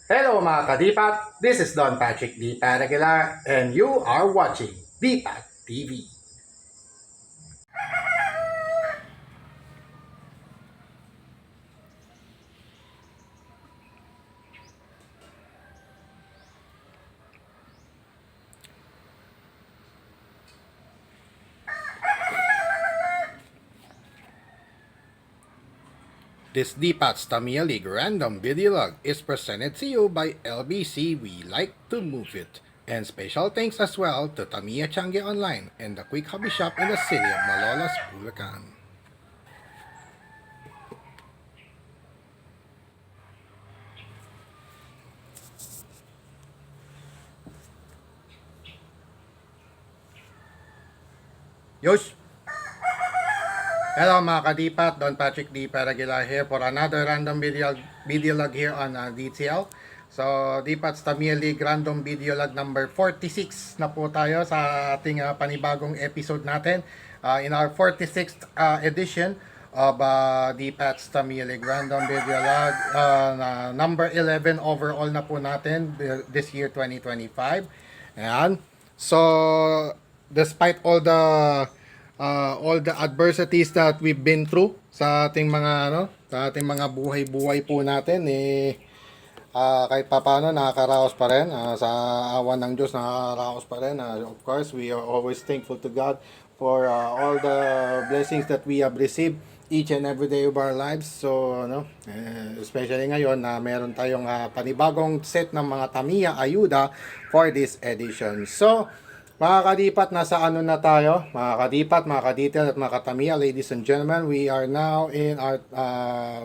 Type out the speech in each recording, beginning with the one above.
Hello mga kadipat, this is Don Patrick D. Paraguilar and you are watching Dipat TV. This Dipat's Tamiya League random video log is presented to you by LBC We Like to Move It. And special thanks as well to Tamiya Tiangge Online and the Kwik Hobby Shop in the City of Malolos, Bulacan. Yosh! Hello mga kadipat, Don Patrick D. Paraguilar here for another random video log here on DTL. So, Dipat's Tamiya League random video log number 46 na po tayo sa ating panibagong episode natin. In our 46th edition of Dipat's Tamiya League random video log, number 11 overall na po natin this year 2025. Ayan. So, despite all the adversities that we've been through sa ating mga buhay-buhay po natin kahit papaano nakakaraos pa rin, sa awan ng Diyos nakakaraos pa rin. Of course, we are always thankful to God for all the blessings that we have received each and every day of our lives. So especially ngayon na meron tayong panibagong set ng mga Tamiya ayuda for this edition. So mga kadipat, nasa ano na tayo? Mga kadipat, mga kadetail at mga katamiya, ladies and gentlemen, we are now in our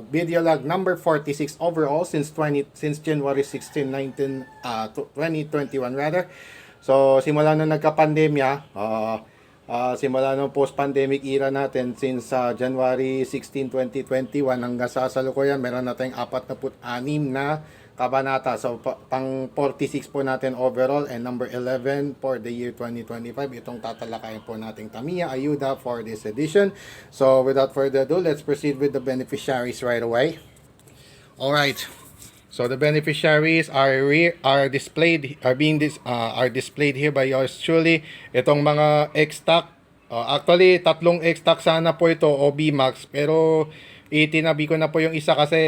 video log number 46 overall since January 16, 2021 rather. So, simula nung nagka-pandemya, simula nung post-pandemic era natin since January 16, 2021 hanggang sa salukuyan, meron na tayong 46 na kabanata. So, pang 46 po natin overall and number 11 for the year 2025. Itong tatalakayin po nating Tamiya Ayuda for this edition. So, without further ado, let's proceed with the beneficiaries right away. Alright. So, the beneficiaries are displayed here by yours truly. Itong mga XStock. Actually, tatlong XStock sana po ito o B-MAX. Pero itinabi ko na po yung isa kasi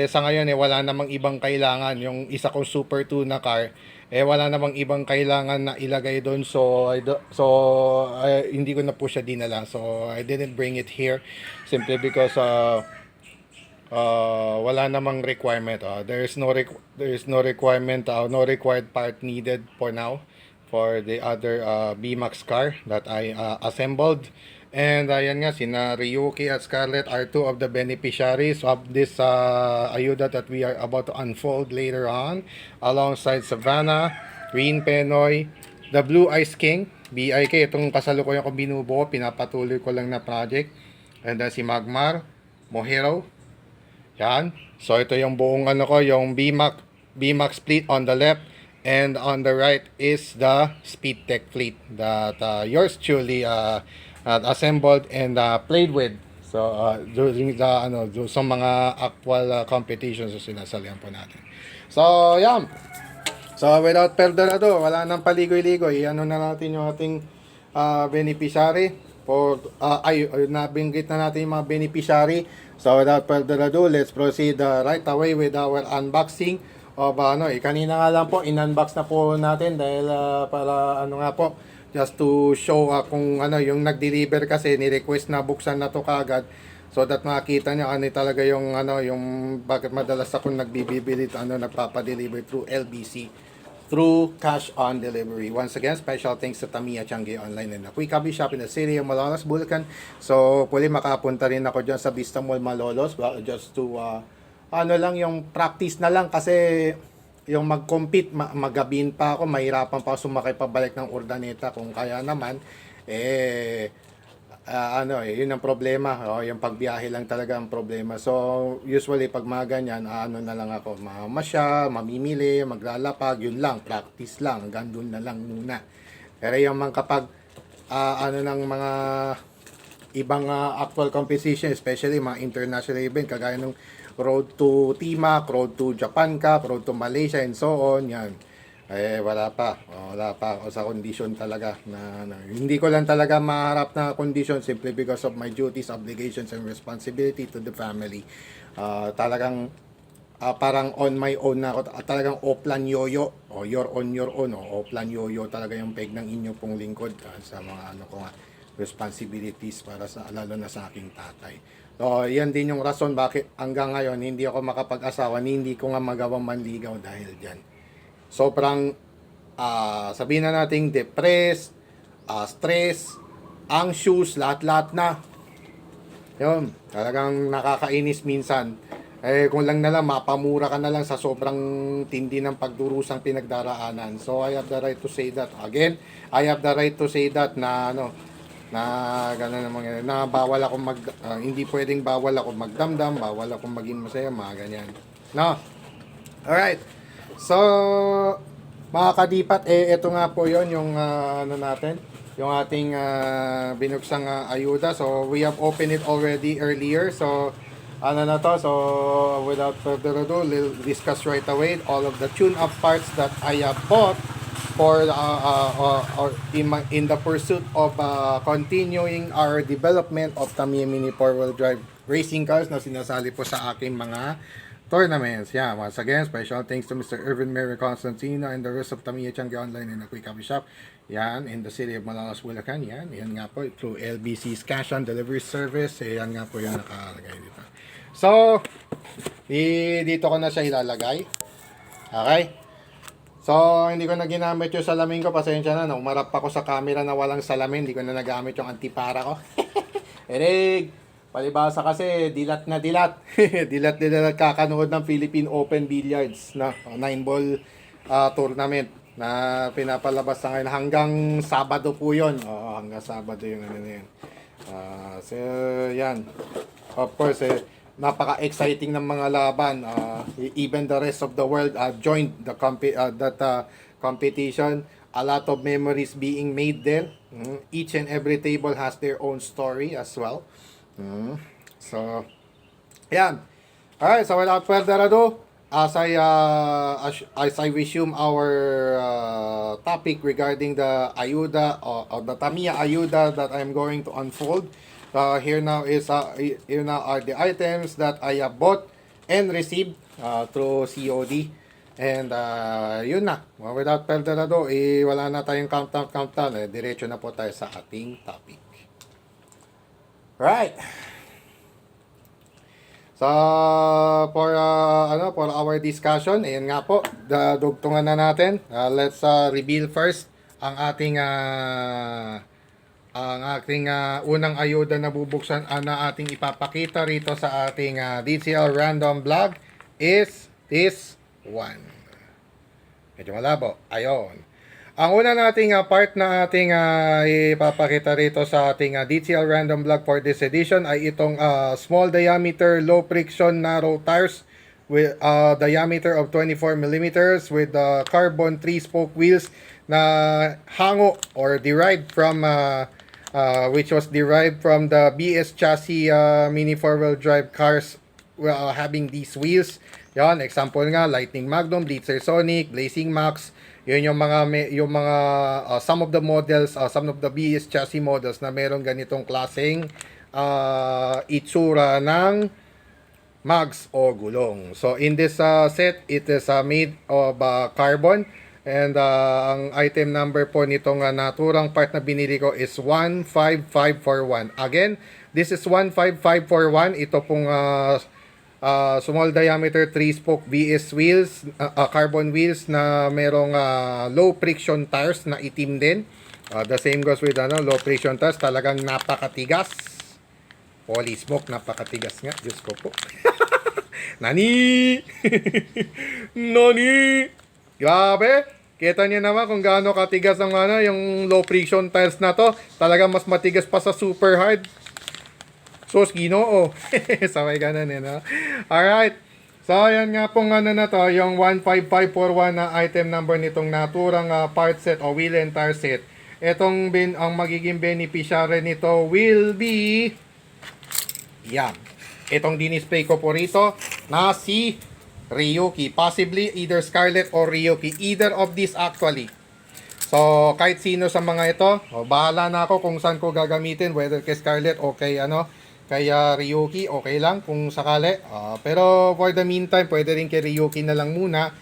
sa ngayon wala namang ibang kailangan. Yung isa kong Super 2 na car wala namang ibang kailangan na ilagay doon, so hindi ko na po siya dinala. So I didn't bring it here simply because wala namang requirement. There is no requirement, no required part needed for now for the other B-MAX car that I assembled. And ayan nga, sina Ryuki at Scarlett are two of the beneficiaries of this ayuda that we are about to unfold later on, alongside Savannah, Green Penoy, the Blue Ice King, BIK, itong kasalukuyan ko binubuo, pinapatuloy ko lang na project, and then si Magmar, Mohiro, yan. So ito yung buong yung B-MAX fleet on the left, and on the right is the Speedtech fleet that yours truly assembled and played with. So during the sa mga actual competitions na sinasalihan po natin. So yan. So without further ado, wala nang paligoy-ligoy. Ano na natin yung ating beneficiary for nabinggit na natin yung mga beneficiary. So without further ado, let's proceed right away with our unboxing of kanina nga lang po in-unbox na po natin dahil para nga po, just to show kung yung nag-deliver kasi ni-request na buksan na to kagad so that makita niya talaga yung yung bakit madalas akong nagbibili nagpapa-deliver through LBC, through cash on delivery. Once again, special thanks to Tamiya Tiangge Online and the Kwik Hobby Shop in the City of Malolos, Bulacan. So pwede makapunta rin ako dyan sa Vista Mall Malolos just to lang yung practice na lang kasi yung mag-compete, magabihin pa ako, mahirapan pa ako sumakay pabalik ng Urdaneta. Kung kaya naman, yun ang problema. Yung pagbiyahe lang talaga ang problema. So, usually, pag mga ganyan, na lang ako, mamasya, mamimili, maglalapag, yun lang, practice lang, gandun na lang muna. Pero yung mga kapag, ng mga ibang actual competition, especially mga international event, kagaya nung road to Timac, road to Japan Cup, road to Malaysia, and so on. Yan. Wala pa. Wala pa ako sa condition talaga. Hindi ko lang talaga maharap na condition simply because of my duties, obligations, and responsibility to the family. Talagang parang on my own na ako. Talagang offline yoyo. O you're on your own. Offline yoyo talaga yung peg ng inyo pong lingkod sa mga responsibilities para sa lalo na sa aking tatay. So, yan din yung rason bakit hanggang ngayon hindi ako makapag-asawa, hindi ko nga magawang manligaw dahil diyan. Sobrang sabihin na nating depressed, stress, anxious, lahat-lahat na. Yun, talagang nakakainis minsan. Kung lang na lang, mapamura ka na lang sa sobrang tindi ng pagdurusang pinagdaraanan. So, I have the right to say that. Again, I have the right to say that na gano'n naman, na bawal ako hindi pwedeng bawal ako magdamdam, bawal ako maging masaya, mga ganyan. No? Alright. So, mga kadipat, ito nga po yon yung natin, yung ating binuksang ayuda. So, we have opened it already earlier. So, so, without further ado, we'll discuss right away all of the tune-up parts that I have bought for in the pursuit of continuing our development of Tamiya Mini 4-wheel drive racing cars na sinasali po sa aking mga tournaments. Yeah, once again, special thanks to Mr. Irvin Mary Constantino and the rest of Tamiya Tiangge online and the Kwik coffee shop. Yan, in the City of Malolos, Bulacan. Yan nga po, through LBC's cash on delivery service. Yan nga po yung nakalagay dito. So, dito ko na siya ilalagay. Okay? So, hindi ko na ginamit yung salamin ko. Pasensya na, umarap ako sa camera na walang salamin. Hindi ko na nagamit yung antipara ko. Erig! Palibasa kasi, dilat na dilat. dilat kakanood ng Philippine Open Billiards na 9-ball tournament na pinapalabas na ngayon. Hanggang Sabado po yun. Hanggang Sabado yung ano na yun. So, yan. Of course, napaka-exciting ng mga laban. Even the rest of the world joined the competition. A lot of memories being made there. Each and every table has their own story as well. So, yan. Alright, so without further ado, as I resume our topic regarding the ayuda or the Tamiya ayuda that I'm going to unfold. Here now are the items that I have bought and received through COD. And yun na. Without further ado, wala na tayong countdown. Diretso na po tayo sa ating topic. Right. So for our discussion, ayan nga po, dugtungan na natin. Let's reveal first ang ating unang ayuda na bubuksan na ating ipapakita rito sa ating DCL random vlog is this one. Medyo malabo. Ayon. Ang una nating part na ating ipapakita rito sa ating DCL random vlog for this edition ay itong small diameter, low friction, narrow tires with diameter of 24 millimeters with carbon 3-spoke wheels na hango or derived from which was derived from the BS chassis mini 4-wheel drive cars having these wheels. Yan, example nga, Lightning Magnum, Blitzer Sonic, Blazing Max. Yun yung mga some of the models, some of the BS chassis models na meron ganitong klaseng itsura ng mags o gulong. So in this set, it is made of carbon. And ang item number po nitong naturang part na binili ko is 15541. Again, this is 15541. Ito pong small diameter 3-spoke BS wheels, carbon wheels na merong low friction tires na itim din. The same goes with low friction tires. Talagang napakatigas. Holy smoke, napakatigas nga. Diyos ko po. Nani! Nani! Grabe! Kita niyo naman kung gaano katigas ang yung low friction tires na to. Talagang mas matigas pa sa super hard. Sos, Ginoo. Sabay ganun no? Alright. So, ayan nga pong na to, yung 15541 na item number nitong naturang part set o wheel and tire set. Itong ang magiging beneficiary nito will be yan. Itong dinisplay ko po rito. na si Ryuki. Possibly either Scarlett or Ryuki. Either of these actually. So, kahit sino sa mga ito, bahala na ako kung saan ko gagamitin, whether kay Scarlett o kay kay Ryuki, okay lang kung sakali. Pero for the meantime, pwede rin kay Ryuki na lang muna.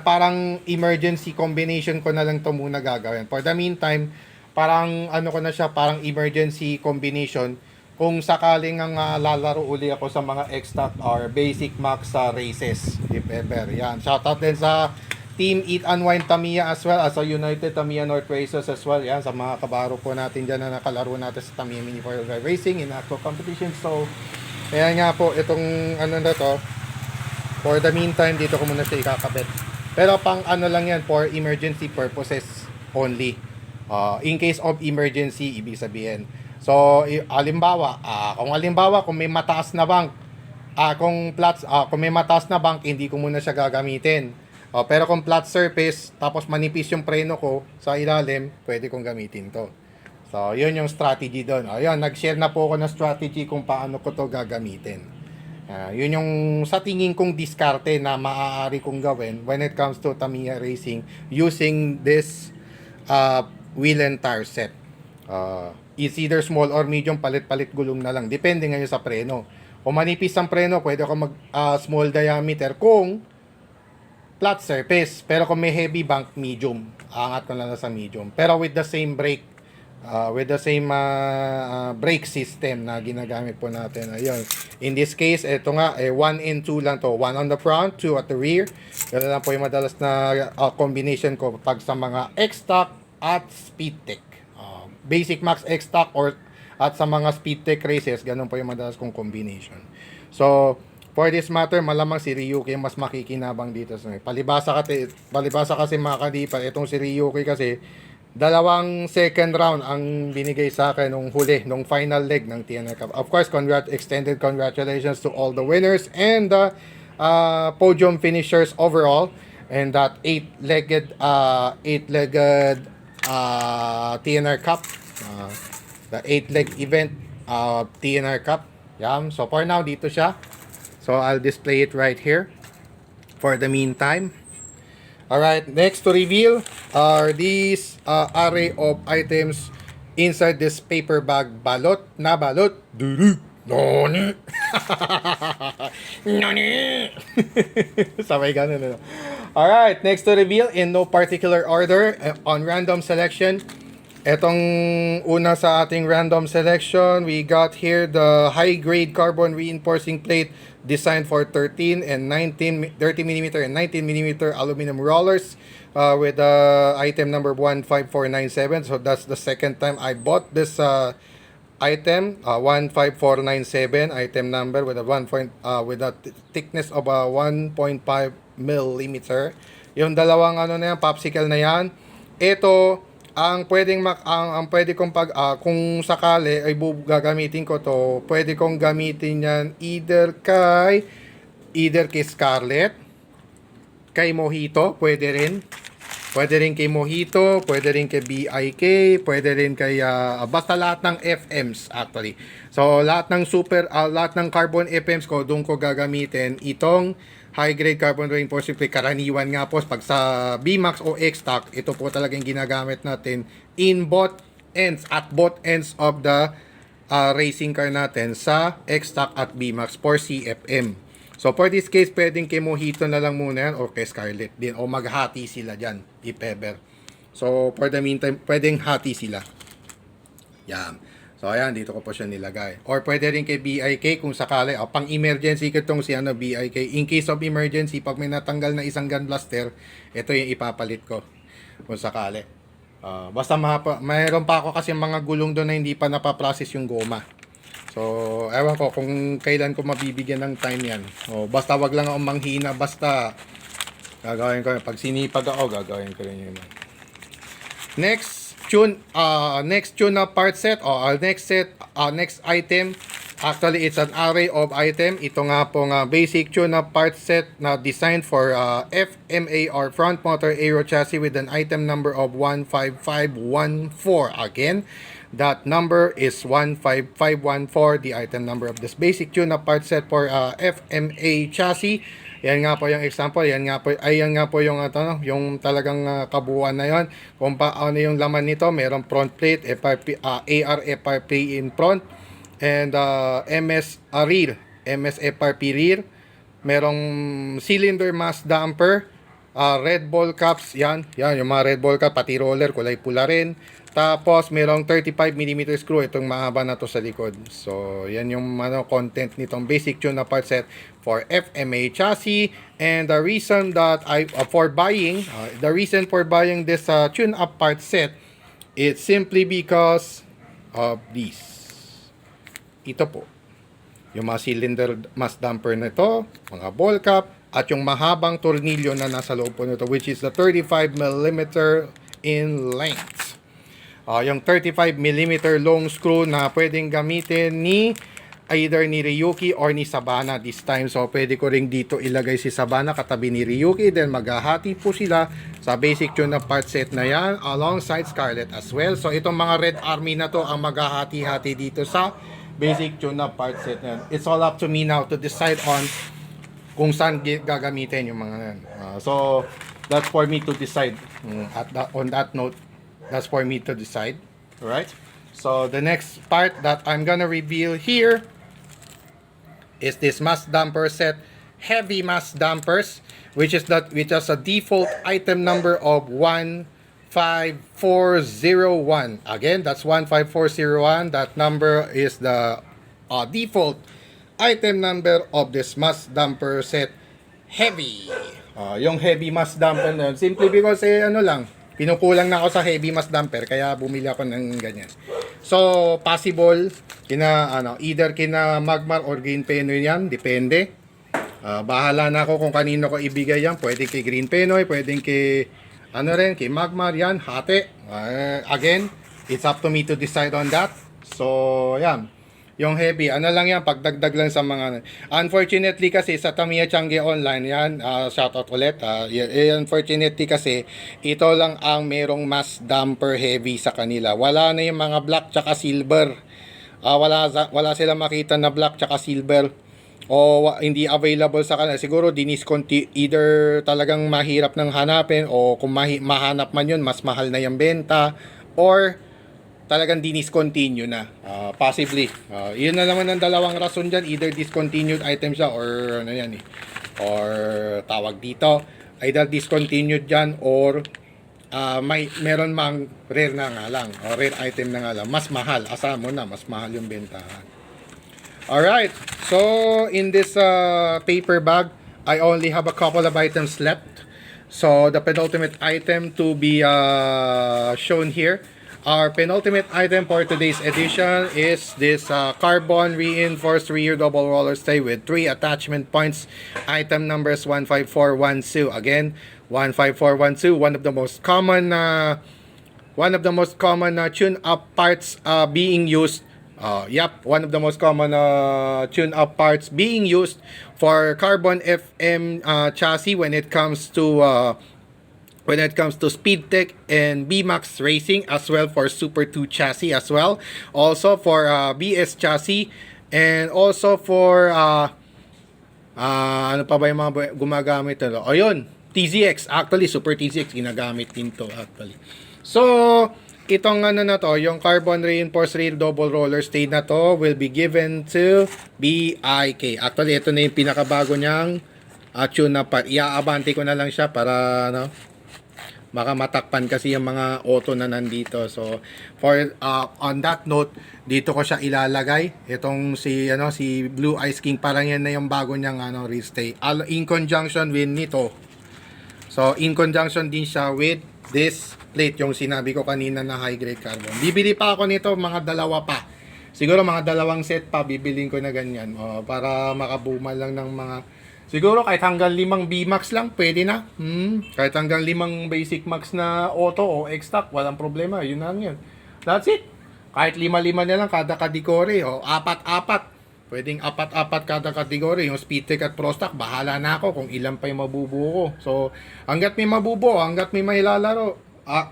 Parang emergency combination ko na lang to muna gagawin. For the meantime, parang ano ko na siya, parang emergency combination kung sakaling ang lalaro uli ako sa mga XStock or basic max races, if ever. Yan, shoutout din sa Team Eat Unwind Tamiya as well as sa United Tamiya North Racers as well. Yan, sa mga kabaro po natin dyan na nakalaro natin sa Tamiya Mini 4 Drive Racing in actual competition. So, ayan nga po, itong ano na to, for the meantime, dito ko muna siya ikakabit. Pero pang ano lang yan, for emergency purposes only. In case of emergency, ibig sabihin. So, kung may mataas na bank, kung may mataas na bank, hindi ko muna siya gagamitin. Pero kung flat surface, tapos manipis yung preno ko sa ilalim, pwede kong gamitin to. So, yun yung strategy doon. Ayun, nag-share na po ako ng strategy kung paano ko to gagamitin. Yun yung sa tingin kong diskarte na maaari kong gawin when it comes to Tamiya Racing using this wheel and tire set. It's either small or medium, palit-palit gulong na lang. Depende ngayon sa preno. Kung manipis ang preno, pwede ako mag small diameter kung flat surface. Pero kung may heavy bank, medium. Angat ko lang sa medium. Pero with the same brake, brake system na ginagamit po natin. Ayun. In this case, ito nga, 1 and 2 lang to. 1 on the front, 2 at the rear. Yan lang po yung madalas na combination ko pag sa mga XStock at Speedtech. Basic Max XStock at sa mga Speedtech races, ganun po yung madalas kong combination. So, for this matter, malamang si Ryuki mas makikinabang dito. Palibasa kasi mga kadipa, itong si Ryuki kasi, dalawang second round ang binigay sa akin nung huli, nung final leg ng TNR Cup. Of course, extended congratulations to all the winners and the podium finishers overall. And that eight-legged TNR Cup, the 8-leg event TNR Cup. Yeah. So for now, dito siya. So I'll display it right here for the meantime. Alright, next to reveal are these array of items inside this paper bag. Balot na balot. Duru. Noni. Noni. Sabay ganun. Alright, next to reveal in no particular order on random selection. Etong una sa ating random selection, we got here the high-grade carbon reinforcing plate designed for 30 mm and 19 mm aluminum rollers with item number 15497. So that's the second time I bought this item, 15497 item number with a thickness of 1.5 millimeter. Yung dalawang ano na yan, popsicle na yan. Ito ang pwede kong kung sakali ay gagamitin ko to, pwede kong gamitin yan either kay Scarlett, kay Mojito, pwede rin kay Mojito, pwede rin kay BIK, pwede rin kay basta lahat ng FMs actually. So lahat ng carbon FMs ko doon ko gagamitin itong high grade carbon reinforcing plate. Karaniwan nga po pag sa B-MAX o XStock, ito po talagang ginagamit natin in both ends of the racing car natin sa XStock at B-MAX for CFM. So for this case, pwedeng kay Mojito na lang muna yan or kay Scarlett din o maghati sila dyan if ever. So for the meantime, pwedeng hati sila. Yan. So ayan, dito ko po siya nilagay. Or pwede rin kay BIK kung sakali. Pang emergency ko itong si BIK. In case of emergency, pag may natanggal na isang gun blaster, ito yung ipapalit ko kung sakali. Basta mayroon pa ako kasi mga gulong doon na hindi pa napaprocess yung goma. So ewan ko kung kailan ko mabibigyan ng time yan. Basta wag lang akong manghina. Basta gagawin ko. Pag sinipag ako, gagawin ko rin yun. Next tune na part set next item Actually, it's an array of item. Ito nga pong basic tune-up part set na designed for FMA or front motor aero chassis with an item number of 15514. Again, that number is 15514, the item number of this basic tune-up part set for FMA chassis. Yan nga po yung example, yan nga po yung yung talagang kabuuan na yon. Kung paano yung laman nito, merong front plate, FRP, AR FRP in front, and MS FRP rear. Merong cylinder mass damper, red ball caps, yan yung mga red ball cap, pati roller, kulay pula rin. Tapos merong 35mm screw, itong mahaba na to sa likod. So yan yung content nitong basic tune na part set for FMA chassis. And the reason that for buying this tune up part set, it's simply because of this. Ito po, yung mga cylinder mass damper na ito, mga ball cap, at yung mahabang tornilyo na nasa loob po nito, which is the 35mm in length. Yung 35mm long screw na pwedeng gamitin ni either ni Ryuki or ni Sabana this time. So pwede ko ring dito ilagay si Sabana katabi ni Ryuki, then maghahati po sila sa basic tune na part set na yan alongside Scarlett as well. So itong mga Red Army na to ang maghahati-hati dito sa basic tune na part set na yan. It's all up to me now to decide on kung saan gagamitin yung mga yan. So that's for me to decide. On that note, that's for me to decide. Alright? So the next part that I'm gonna reveal here is this mass damper set, heavy mass dampers, which has a default item number of 15401. Again, that's 15401. That number is the default item number of this mass damper set, heavy. Yung heavy mass damper na yun, simply because pinukulang na ako sa heavy mass damper, kaya bumili ako ng ganyan. So possible either kina Magmar or Green Penoy yan, depende. Bahala na ako kung kanino ko ibigay yan. Pwede kay Green Penoy, pwedeng kay kay Magmar yan, hati. Again, it's up to me to decide on that. So yan, yung heavy, lang yan, pagdagdag lang sa mga. Unfortunately kasi sa Tamiya Tiangge online yan, shoutout ulit. Unfortunately kasi ito lang ang merong mass damper heavy sa kanila. Wala na yung mga black tsaka silver. Wala sila makita na black tsaka silver o hindi available sa kanila. Siguro either talagang mahirap nang hanapin, o kung mahanap man yun, mas mahal na yung benta, or talagang discontinue na. Possibly. Yun na naman ang dalawang rason dyan. Either discontinued item siya or or tawag dito, either discontinued dyan or meron mang rare na nga lang, o rare item na nga lang. Mas mahal. Asa mo na, mas mahal yung bentahan. Alright. So, in this paper bag, I only have a couple of items left. So, the penultimate item to be shown here, our penultimate item for today's edition is this carbon reinforced rear double roller stay with 3 attachment points. Item numbers 15412. Again, 15412, one of the most common tune-up parts being used. One of the most common tune-up parts being used for carbon FM chassis when it comes to Speedtech and B-MAX racing, as well for Super 2 chassis as well. Also for BS chassis, and also for ano pa ba yung mga gumagamit ito? Ayun, TZX. Actually, Super TZX ginagamit din to actually. So, itong na to, yung carbon reinforced rear double roller stay na to will be given to BIK. Actually, ito na yung pinakabago niyang tune na part. Iaabante ko na lang siya para baka matakpan kasi yung mga auto na nandito. So for on that note, dito ko siya ilalagay. Itong si Blue Ice King, parang yan na yung bago niyang restay. In conjunction with nito. So in conjunction din siya with this plate, yung sinabi ko kanina na high grade carbon. Bibili pa ako nito, mga dalawa pa. Siguro mga dalawang set pa bibilin ko na ganyan. Para makabumal lang ng mga, siguro kahit hanggang 5 B-MAX lang, pwede na. Kahit hanggang 5 basic max na auto o XStock, walang problema. Yun lang yun. That's it. Kahit 5-5 na lang kada kadikore, o 4-4. Pwedeng apat-apat kada kategory. Yung Speedtech at Prostock, bahala na ako kung ilan pa yung mabubuo ko. So, hanggat may mabubuo, hanggat may mailalaro.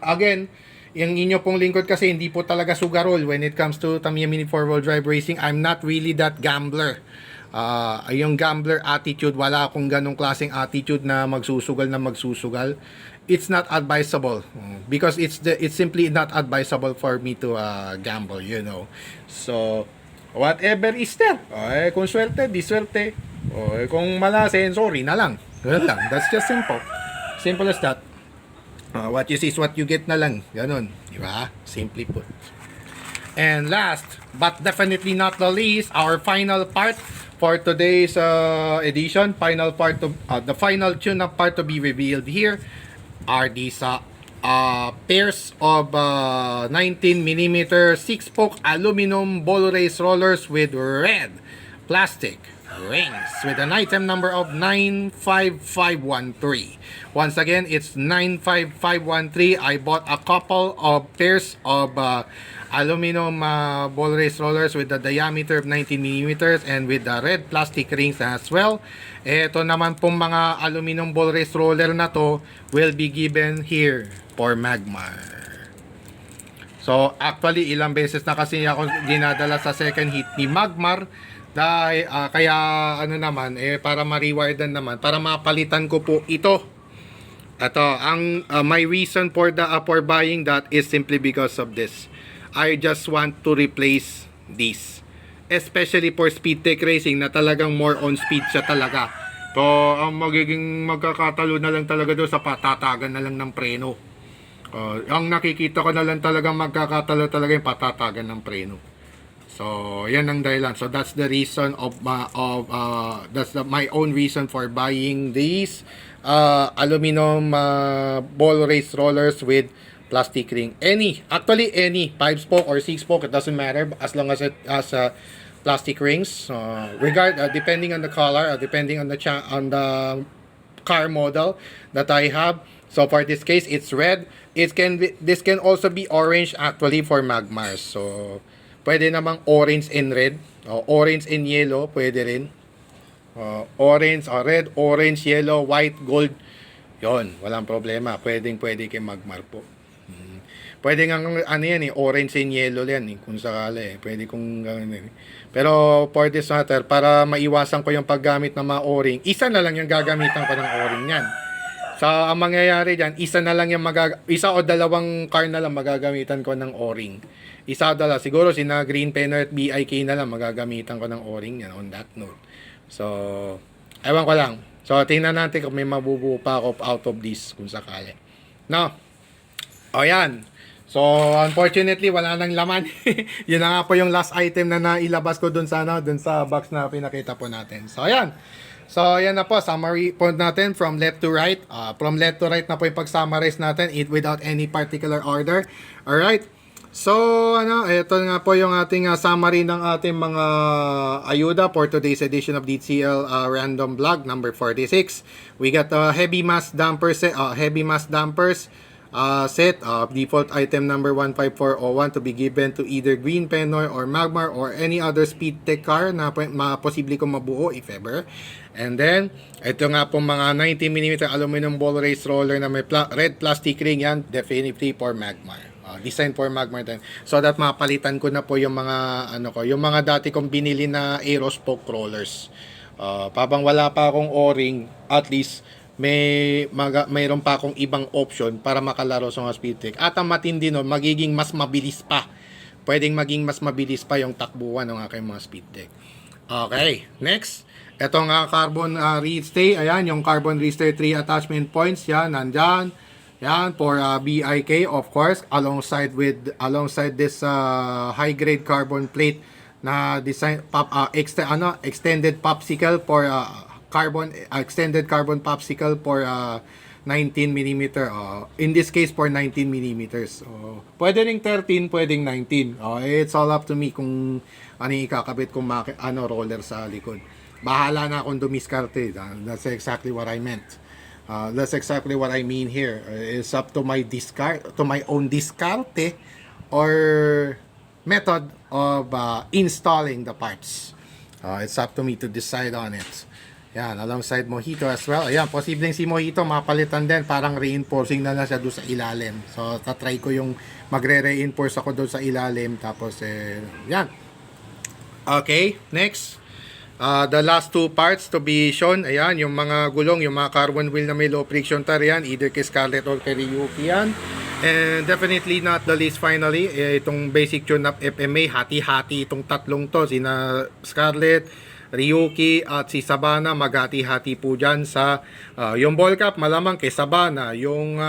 Again, yung inyo pong lingkod kasi hindi po talaga sugarol when it comes to Tamiya Mini 4-wheel drive racing. I'm not really that gambler. Yung gambler attitude, wala akong ganong klaseng attitude na magsusugal. It's not advisable because it's simply not advisable for me to gamble, you know. So, whatever is there. Kung swerte, di swerte. Kung malasin, sorry na lang. Ganun lang. That's just simple. Simple as that. What you see is what you get na lang. Ganun. Diba? Simply put. And last, but definitely not the least, our final part for today's edition. Final part of the final tune-up part to be revealed here are these pairs of 19mm 6-spoke aluminum ball race rollers with red plastic rings with an item number of 95513. Once again, it's 95513. I bought a couple of pairs of aluminum ball race rollers with the diameter of 19mm and with the red plastic rings as well. Ito naman pong mga aluminum ball race roller na to will be given here for Magmar. So actually ilang beses na kasi ako dinadala sa second hit ni Magmar dahil kaya ano naman para ma-rewardan naman, para mapalitan ko po ito. Ang my reason for buying that is simply because of this. I just want to replace this. Especially for Speedtech racing na talagang more on speed siya talaga. So, ang magiging magkakatalo na lang talaga doon sa patatagan na lang ng preno. Ang nakikita ko na lang talagang magkakatalo talaga yung patatagan ng preno. So, yan ang dahilan. So, that's the reason of my own reason for buying these aluminum ball race rollers with plastic ring. Any 5-spoke or 6-spoke, it doesn't matter as long as it has plastic rings. Depending on the color, depending on the car model that I have. So for this case, it's red. This can also be orange actually for Magmars. So pwede namang orange and red, orange and yellow, pwede rin. Orange, red, orange, yellow, white, gold. Yon, walang problema. Pwede kay Magmar po. Pwede nga orange and yellow yan kung sakali pwede kong gawin. Pero for this matter, para maiwasan ko yung paggamit ng mga o-ring, isa na lang yung gagamitan ko ng o-ring yan. So ang mangyayari diyan, isa o dalawang car na lang magagamitan ko ng o-ring. Isa o dalawa, siguro sina Green Penner at BIK na lang magagamitan ko ng o-ring yan on that note. So ewan ko lang. So tingnan natin kung may mabubuo pa ako out of this kung sakali. No. Yan. So, unfortunately, wala nang laman. Yun na nga po yung last item na nailabas ko dun sa box na pinakita po natin. So, ayan. So, ayan na po. Summary po natin from left to right. From left to right na po yung pag-summarize natin without any particular order. Alright. So, ito nga po yung ating summary ng ating mga ayuda for today's edition of DCL Random Vlog number 46. We got heavy mass dampers set of default item number 15401 to be given to either Green Penoy or Magmar or any other Speedtech car na posible kong mabuo if ever. And then, ito nga po mga 90mm aluminum ball race roller na may red plastic ring yan, definitely for Magmar. Design for Magmar din. So that mapalitan ko na po yung mga yung mga dati kong binili na aero spoke rollers. Pabang wala pa akong o-ring, at least mayroon pa akong ibang option para makalaro sa mga Speedtech. At ang matindi nun, magiging mas mabilis pa. Pwedeng maging mas mabilis pa yung takbuhan ng aking mga Speedtech. Okay, next. Ito nga carbon restay. Ayan, yung carbon restay 3 attachment points. Yan, nandyan. Yan, for BIK, of course. Alongside this high grade carbon plate na design extended popsicle for extended carbon popsicle for 19mm. In this case for 19mm. Pwede ring 13, pwedeng 19. It's all up to me kung ano ikakabit kong roller sa likod. Bahala na akong dumiskarte. That's exactly what I meant. That's exactly what I mean here. It's up to my own diskarte or method of installing the parts. It's up to me to decide on it. Yan, alongside Mojito as well. Ayan, posibleng si Mojito mapalitan din. Parang reinforcing na lang siya doon sa ilalim. So, tatry ko yung magre-reinforce ako doon sa ilalim. Tapos, yan. Okay, next. The last two parts to be shown. Ayan, yung mga gulong, yung mga carbon wheel na may low friction tire yan. Either kay Scarlett or kay Ryuki yan. And definitely not the least finally, itong basic tune up FMA. Hati-hati itong tatlong to. Sina Scarlett, Ryuki at si Sabana, maghati-hati po dyan sa yung ball cap, malamang kay Sabana. Yung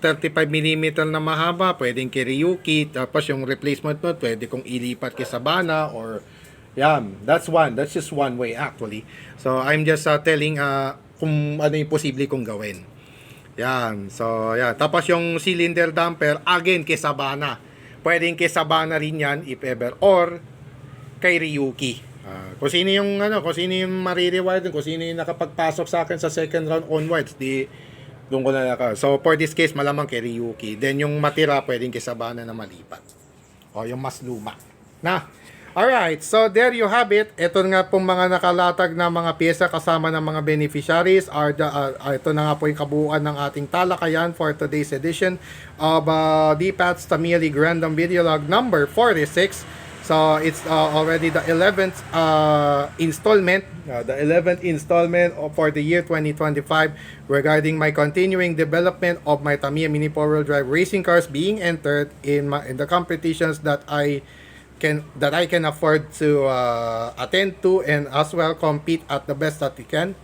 35mm na mahaba, pwedeng kay Ryuki. Tapos yung replacement nun, pwede kong ilipat kay Sabana or yan. That's just one way actually. So I'm just telling kung ano yung posible kong gawin. Yan. So yan. Tapos yung cylinder damper, again kay Sabana. Pwedeng kay Sabana rin yan if ever, or kay Ryuki. Kung sino yung marireward, kung sino yung nakapagpasok sa akin sa second round onwards, di doon ko na naka. So for this case, malamang kay Ryuki. Then yung matira, pwedeng kay Sabana na malipat. O yung mas luma. Na. Alright, so there you have it. Ito nga pong mga nakalatag na mga pyesa kasama ng mga beneficiaries. Ito na nga po yung kabuuan ng ating talakayan for today's edition of D-Pat's Tamiya League Random Video Log number 46. So it's already the 11th installment, for the year 2025 regarding my continuing development of my Tamiya mini four-wheel drive racing cars being entered in the competitions that I can afford to attend to, and as well compete at the best that I can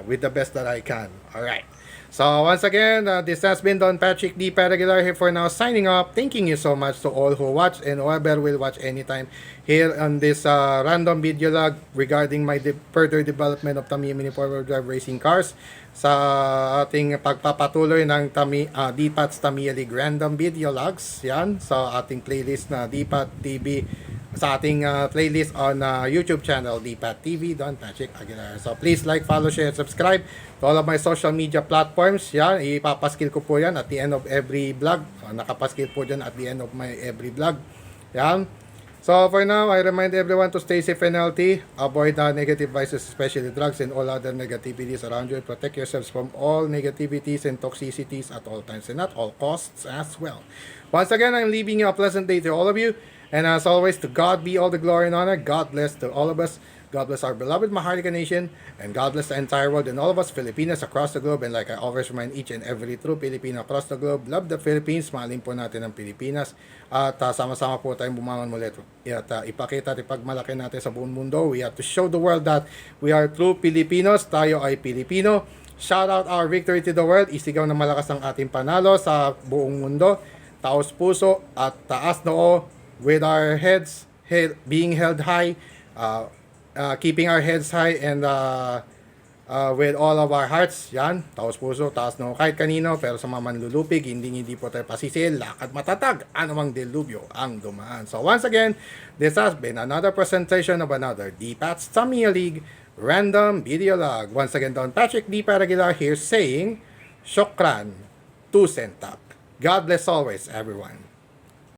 with the best that I can. All right. So once again, this has been Don Patrick D. Paragular here for now, signing off. Thanking you so much to all who watch and whoever will watch anytime here on this random video log regarding my further development of Tamiya mini four-wheel drive racing cars sa ating pagpapatuloy ng D-Pat's Tamiya League Random Video Logs. Yan, sa ating playlist na D-Pat TV, sa ating playlist on YouTube channel, D-Pat TV, Don Patrick Aguilar. So please like, follow, share, subscribe to all of my social media platforms. Yan, ipapaskil ko po yan at the end of every vlog. Nakapaskil po dyan at the end of my every vlog. Yan. So for now, I remind everyone to stay safe and healthy. Avoid negative vices, especially drugs and all other negativities around you. Protect yourselves from all negativities and toxicities at all times and at all costs as well. Once again, I'm leaving you a pleasant day to all of you. And as always, to God be all the glory and honor. God bless to all of us. God bless our beloved Maharlika Nation. And God bless the entire world and all of us Filipinos across the globe. And like I always remind each and every true Filipino across the globe, love the Philippines. Mahalin po natin ang Pilipinas. At sama-sama po tayong bumangon mulit. At ipakita at ipagmalaki natin sa buong mundo. We have to show the world that we are true Filipinos. Tayo ay Pilipino. Shout out our victory to the world. Isigaw na malakas ang ating panalo sa buong mundo. Taos puso at taas noo. With our heads being held high, keeping our heads high, and with all of our hearts, yan, taos puso, taas no kahit kanino, pero sa mga manlulupig, hindi po tayo pasisil, lakad matatag, anumang delubyo ang dumaan. So once again, this has been another presentation of another D-Pat's Tamiya League Random Video Log. Once again, Don Patrick D. Paragular here saying, Shokran, 2 centap. God bless always, everyone.